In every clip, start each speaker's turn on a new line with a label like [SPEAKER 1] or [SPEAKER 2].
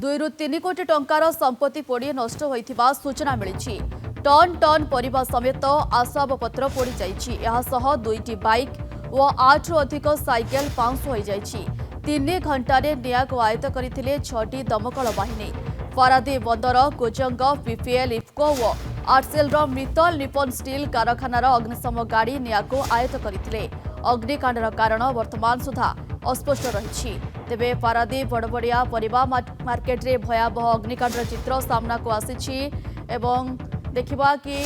[SPEAKER 1] दुई तीन कोटी टंकार संपत्ति पोड़ी नष्ट होइथिबा सूचना मिली। टन टन परिबा समेत आसबाबपत्र पोड़ी जाइछि। एहासह दुईटी बाइक और 8 रु अधिक साइकेल पाउंस हो जाइछि। 3 घंटे निया को आयत्त करथिले 6टी दमकल बाहिनी। पारादीप बंदर कोजंग पीपीएल इफ्को और आरसेलर मित्तल निप्पन स्टील कारखानार अग्निशम गाड़ी निया को आयत्त करथिले। अग्निकांडर कारण वर्तमान सुधा अस्पष्ट रही। तेबे पारादीप बड़बड़िया परिबा मार्केट रे भयावह अग्निकांडर चित्र सामना को आसी एवं देखिबा कि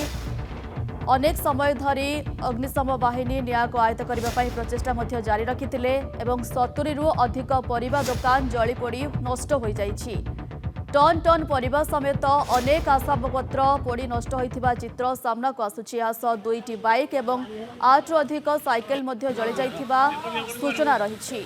[SPEAKER 1] अनेक समय धरी अग्निशम बाहिनी निया को आयत्त करने प्रचेषा जारी रखिथिले एवं 70 रु अधिक परिबा दुकान जली पोड़ी नष्ट हो जाइछि। टन टन परिबा समेत अनेक आसबाबपत्र पोड़ी नष्ट होइथिबा चित्र सामना को आसुछि। सह दुईटी बाइक एवं 8 रु अधिक साइकेल मध्य जली जाइथिबा सूचना रही।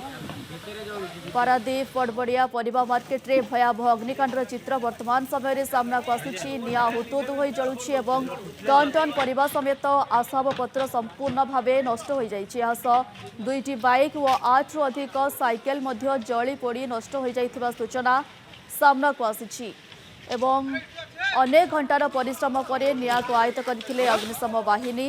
[SPEAKER 1] पारादीप बड़बड़िया परिबा मार्केट रे भयावह अग्निकांडर चित्र वर्तमान समय सामना को आसुछि। निया हुतुतु होई जळुछि एवं टन टन परिबा समेत आसबाबपत्र संपूर्ण भावे नष्ट हो जाइछि। सह दुईटी बाइक और 8 रु अधिक साइकेल मध्य जली पोड़ी नष्ट हो जाइथिबा सूचना सामना को आसी एवं अनेक घंटार परिश्रम पर निया को आयत्त करथिले अग्निशम बाहिनी।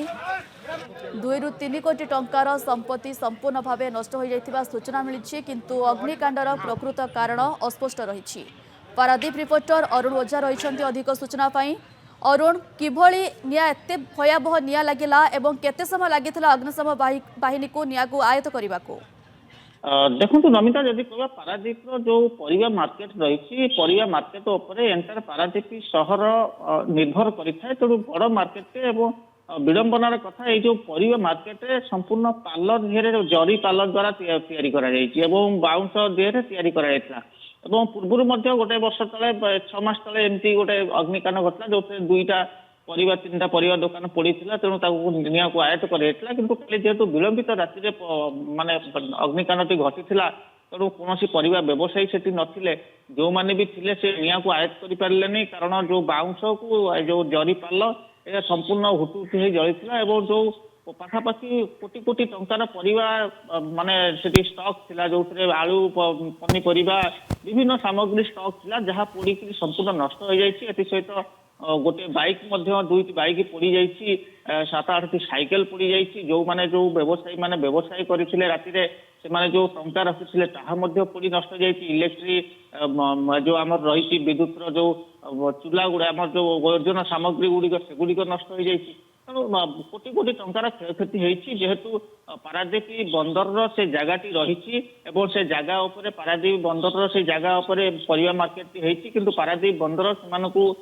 [SPEAKER 1] 2 3 कोटी टंकार संपत्ति संपूर्ण भाव नष्ट हो जाइथिबा सूचना मिली, किंतु अग्निकांडर प्रकृत कारण अस्पष्ट रही। पारादीप रिपोर्टर अरुण ओझा रही अधिक सूचना पाई। अरुण, किभली निया एते भयावह निया लागिला एवं केते समय लागिथिला अग्निशम बाहिनी को निया को आयत्त करबा को?
[SPEAKER 2] देखो नमिता जदि कह पारादीप जो परिबा मार्केट रही परिबा मार्केट उपरे एंटायर पारादीप सहर निर्भर करें। तेणु बड़ मार्केट एवं विडंबनार कथा जो परिबा मार्केट संपूर्ण पार्लर दिहरे जरी पार्लर द्वारा तैयारी बाउंस दिहरे तैयारी पूर्व गोटे वर्ष तले 6 मास तले एमती गोटे अग्निकांड घटला जो दुईटा परिबा 3टा परिबा दुकान पड़ी तेणु निया को आयत्त कराइला। किंतु जेहेतु विलंबित राति माने अग्निकांडटी घटी तेणु कौन परिबा व्यवसायी सेठी नथिले, जो माने भी थिले से निया को आयत्त करि पारलेनी। कारण जो बाउंस को जो जरी पाल ए संपूर्ण हुटुटी हो जली एवं जो पाखापाखि कोटी कोटी टंकार परिबा माने सेठी स्टॉक थिला जो आलू पनीपरिबा विभिन्न सामग्री स्टॉक थिला जहाँ पोड़ी संपूर्ण नष्ट हो जाइछि। एथि सहित गोटे बाइक दुईटी बाइक पड़ी जाइछि, 7-8टी साइकेल पड़ी जाइछि। जो माने जो व्यवसायी माने व्यवसाय करथिले राति रे से माने जो टंका रखिथिले ताहा मध्य पड़ी नष्ट जाइछि। इलेक्ट्रिक जो आमर रही विद्युत जो चूल्हा गुड़ा आमर जो वर्जन सामग्री गुड़िक सेगुड़िक नष्ट हो जाइछि। तेणु कोटी कोटी टंकार क्षयक्षति होइछि। जेहेतु पारादीप बंदर से जगहटी रही से जगह उपरे पारादीप बंदर से जगह उपरे परिबा मार्केट होइछि, किंतु पारादीप बंदर सेमानकु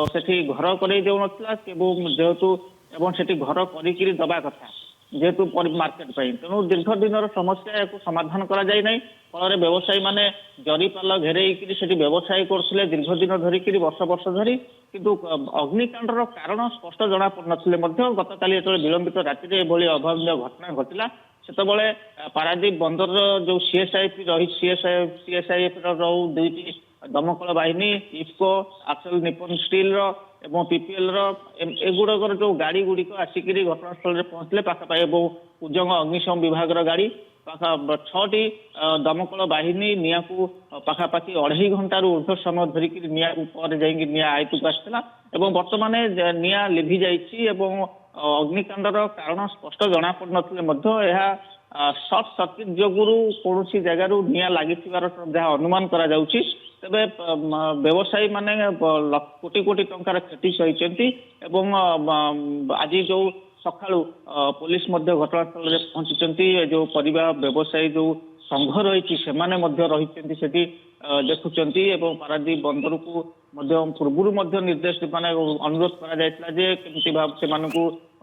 [SPEAKER 2] सेठी घर करई देउ नथला जेहेतु एवं सेठी घर करिकिरी दबा कथा जेहेतु मार्केट पाई। तेणु दीर्घ दिन समस्या या समाधान करा जाय नै। फल व्यवसायी माने जरीपाल घेरेइकिरी सेठी व्यवसाय करथिले दीर्घ दिन धरिकिरी वर्ष वर्ष धरी, किंतु अग्निकांडर कारण स्पष्ट जना पड़नथिले मध्य गतकाली जेतबेले विलंबित राति एभली अभावनीय घटना घटिला सेतबेले पारादीप बंदर जो सीएसआईपी रही सीएसआईएफ दुईटी दमकल बाहिनी इफ्को आरसेल निप्पन स्टील एवं पीपीएल एगुड़कर जो गाड़ी गुड़िक आसिक घटनास्थल में पहुंचले पाखापाखि कुजंग अग्निशम विभाग गाड़ी 6टी दमकल बाहिनी निया को पाखापाखि 2.5 घंटार ऊर्ध्व समय धरिक निया निया आयत्त को आसाला एवं बर्तमान निया लिभि जाइछि एवं अग्निकांडर कारण स्पष्ट जना पड़े सर्ट सर्किट जोगुरु कौन जगार निया लगी जहाँ अनुमान करा जाउछि। तेबे व्यवसायी माने कोटी कोटी टंकार क्षति सही आज जो सकाळु पुलिस घटनास्थल में पहुंची जो परिबा व्यवसायी जो संघ रही से रही देखुंती एवं पारादीप बंदर को पूर्व निर्देश माने अनुरोध करा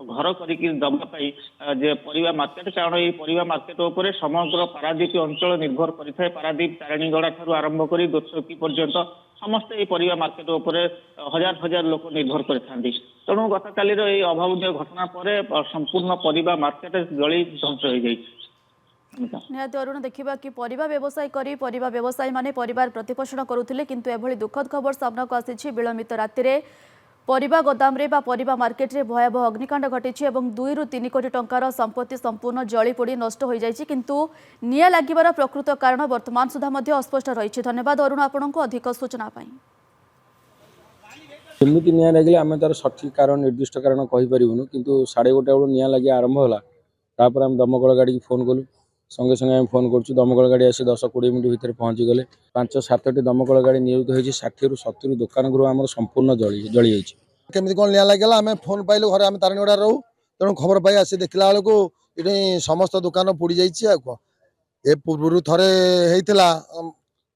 [SPEAKER 2] घर करिकी दबाई जे परिबा मार्केट कारण ये परिबा मार्केट उपरे समग्र पारादीप अंचल निर्भर करिथाय। पारादीप तारिणीगड़ा ठारू आरंभ करी दोचकी पर्यंत समस्ते ये परिबा मार्केट उपरे हजार हजार लोक निर्भर करिथांती। तेणु गतकाली ये अभावनीय घटना पर संपूर्ण परिबा मार्केट जली ध्वंस हो जाइछि।
[SPEAKER 1] निहाती अरुण, देखा कि परिबा व्यवसाय करी परिबा व्यवसायी माने परिवार प्रतिपोषण करुथिले, किंतु एभली दुखद खबर सामना को आसी विलंबित राति रे परिबा गोदाम रे बा परिबा मार्केट रे भयावह अग्निकांड घटिछि एवं 2 ରୁ 3 कोटी टंकार संपत्ति संपूर्ण जली पोड़ी नष्ट हो जाइछि किंतु निया लागिबार प्रकृत कारण वर्तमान सुधा मध्ये अस्पष्ट रहिछि। धन्यवाद अरुण आपनको अधिक सूचना पाई।
[SPEAKER 3] केମିତି ନିଆଁ ଲାଗିଲା ଆମେ ତାର ସଠିକ୍ କାରଣ ନିର୍ଦ୍ଦିଷ୍ଟ କାରଣ କହିପାରିବୁନି କିନ୍ତୁ 1:30 ବେଳୁ ନିଆଁ ଲାଗି ଆରମ୍ଭ ହେଲା। ତାପରେ ଆମେ ଦମକଳ ଗାଡ଼ିକି ଫୋନ୍ କଲୁ, ସଙ୍ଗେ ସଙ୍ଗେ ଆମେ ଫୋନ୍ କରୁଛୁ, ଦମକଳ ଗାଡ଼ି ଆସି 10-20 ମିନିଟ୍ ଭିତରେ ପହଞ୍ଚିଗଲେ। 5-7ଟି ଦମକଳ ଗାଡ଼ି ନିୟୋଜିତ ହୋଇଛି। 60ରୁ 70 ଦୋକାନ ଗୃହ ଆମର ସମ୍ପୂର୍ଣ୍ଣ ଜଳିଯାଇଛି।
[SPEAKER 4] କେମିତି କ'ଣ ନିଆଁ ଲାଗିଲା ଆମେ ଫୋନ୍ ପାଇଲୁ, ଘରେ ଆମେ ତାରିଣୀଗୁଡ଼ାରେ ରହୁ, ତେଣୁ ଖବର ପାଇ ଆସି ଦେଖିଲା ବେଳକୁ ଏଠି ସମସ୍ତ ଦୋକାନ ପୋଡ଼ି ଯାଇଛି। ଆଉ କ'ଣ ଏ ପୂର୍ବରୁ ଥରେ ହେଇଥିଲା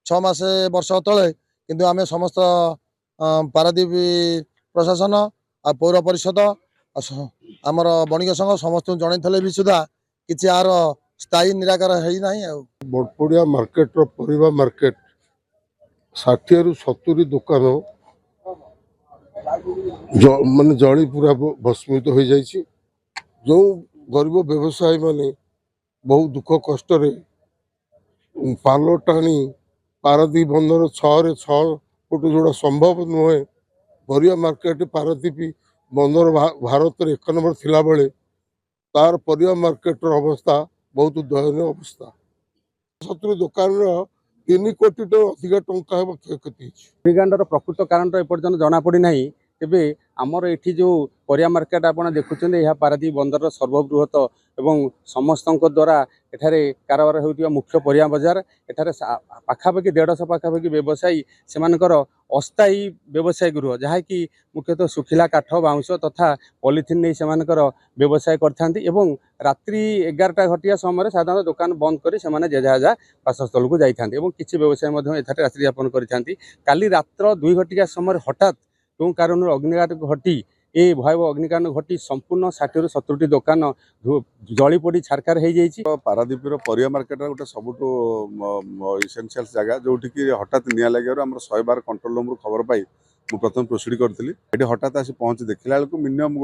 [SPEAKER 4] 6 ମାସ ବର୍ଷ ତଳେ, କିନ୍ତୁ ଆମେ ସମସ୍ତ ପାରାଦୀପ ପ୍ରଶାସନ ଆଉ ପୌର ପରିଷଦ ଆମର ବଣିକ ସଂଘ ସମସ୍ତଙ୍କୁ ଜଣାଇଥିଲେ ବି ସୁଦ୍ଧା କିଛି ଆର ସ୍ଥାୟୀ ନିରାକାର ହେଇନାହିଁ। ଆଉ
[SPEAKER 5] ବଡ଼ପଡ଼ିଆ ମାର୍କେଟର ପରିବା ମାର୍କେଟ 60ରୁ 70 ଦୋକାନ ମାନେ ଜଳି ପୁରା ଭସ୍ମିତ ହୋଇଯାଇଛି। ଯେଉଁ ଗରିବ ବ୍ୟବସାୟୀମାନେ ବହୁ ଦୁଃଖ କଷ୍ଟରେ ପାଲ ଟାଣି ପାରାଦୀପ ବନ୍ଦର 6ରେ 6 ଫୁଟ ଯୋଉଟା ସମ୍ଭବ ନୁହେଁ, ପରିବା ମାର୍କେଟ ପାରାଦୀପ ବନ୍ଦର ଭାରତରେ 1 ନମ୍ବର ଥିଲାବେଳେ ତାର ପରିବା ମାର୍କେଟର ଅବସ୍ଥା ବହୁତ ଦୟନୀୟ ଅବସ୍ଥା। 70 ଦୋକାନର 3 କୋଟି ଟଙ୍କା ଅଧିକ ଟଙ୍କା ହେବ କ୍ଷୟକ୍ଷତି ହେଇଛି।
[SPEAKER 3] ଅଗ୍ନିକାଣ୍ଡର ପ୍ରକୃତ କାରଣଟା ଏପର୍ଯ୍ୟନ୍ତ ଜଣାପଡ଼ି ନାହିଁ। ତେବେ ଆମର ଏଠି ଯେଉଁ ପରିବା ମାର୍କେଟ ଆପଣ ଦେଖୁଛନ୍ତି, ଏହା ପାରାଦୀପ ବନ୍ଦରର ସର୍ବବୃହତ ଏବଂ ସମସ୍ତଙ୍କ ଦ୍ୱାରା ଏଠାରେ କାରବାର ହେଉଥିବା ମୁଖ୍ୟ ପରିବା ବଜାର। ଏଠାରେ ପାଖାପାଖି 150 ପାଖାପାଖି ବ୍ୟବସାୟୀ ସେମାନଙ୍କର ଅସ୍ଥାୟୀ ବ୍ୟବସାୟ ଗୃହ, ଯାହାକି ମୁଖ୍ୟତଃ ଶୁଖିଲା କାଠ, ବାଉଁଶ ତଥା ପଲିଥିନ୍ ନେଇ ସେମାନଙ୍କର ବ୍ୟବସାୟ କରିଥାନ୍ତି ଏବଂ ରାତ୍ରି 11ଟା ଘଟିବା ସମୟରେ ସାଧାରଣତଃ ଦୋକାନ ବନ୍ଦ କରି ସେମାନେ ଯେଝା ବାସସ୍ଥଳକୁ ଯାଇଥାନ୍ତି ଏବଂ କିଛି ବ୍ୟବସାୟ ମଧ୍ୟ ଏଠାରେ ରାତ୍ରି ଯାପନ କରିଥାନ୍ତି। କାଲି ରାତ୍ର 2 ଘଟିକା ସମୟରେ ହଠାତ୍ କେଉଁ କାରଣରୁ ଅଗ୍ନିକାଣ୍ଡ ଘଟି ଏ ଭୟାବହ ଅଗ୍ନିକାଣ୍ଡ ଘଟି ସମ୍ପୂର୍ଣ୍ଣ 60ରୁ 70ଟି ଦୋକାନ ଜଳି ପୋଡ଼ି ଛାରଖାର ହେଇଯାଇଛି।
[SPEAKER 6] ପାରାଦୀପର ପରିବା ମାର୍କେଟର ଗୋଟେ ସବୁଠୁ ଇସେନ୍ସିଆଲ ଜାଗା, ଯୋଉଠିକି ହଠାତ୍ ନିଆଁ ଲାଗିବାରୁ ଆମର 112 କଣ୍ଟ୍ରୋଲ ରୁମ୍ରୁ ଖବର ପାଇ ମୁଁ ପ୍ରଥମେ ପ୍ରୋସିଡ୍ କରିଥିଲି। ଏଠି ହଠାତ୍ ଆସି ପହଞ୍ଚି ଦେଖିଲା ବେଳକୁ ମିନିମମ୍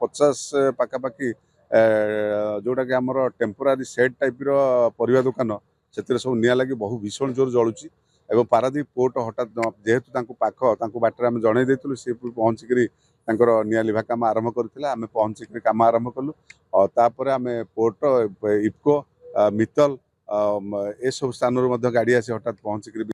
[SPEAKER 6] 50 ପାଖାପାଖି ଯୋଉଟାକି ଆମର ଟେମ୍ପୋରାରୀ ସେଟ୍ ଟାଇପ୍ର ପରିବା ଦୋକାନ, ସେଥିରେ ସବୁ ନିଆଁ ଲାଗି ବହୁ ଭୀଷଣ ଜୋର ଜଳୁଛି ଏବଂ ପାରାଦୀପ ପୋର୍ଟ ହଠାତ୍ ଯେହେତୁ ତାଙ୍କୁ ପାଖ, ତାଙ୍କୁ ବାଟରେ ଆମେ ଜଣାଇ ଦେଇଥିଲୁ, ସେ ପହଞ୍ଚିକିରି ତାଙ୍କର ନିଆଁ ଲିଭା କାମ ଆରମ୍ଭ କରିଥିଲା। ଆମେ ପହଞ୍ଚିକିରି କାମ ଆରମ୍ଭ କଲୁ। ତାପରେ ଆମେ ପୋର୍ଟ, ଇଫ୍କୋ, ମିତ୍ତଲ ଏସବୁ ସ୍ଥାନରୁ ମଧ୍ୟ ଗାଡ଼ି ଆସି ହଠାତ୍ ପହଞ୍ଚିକିରି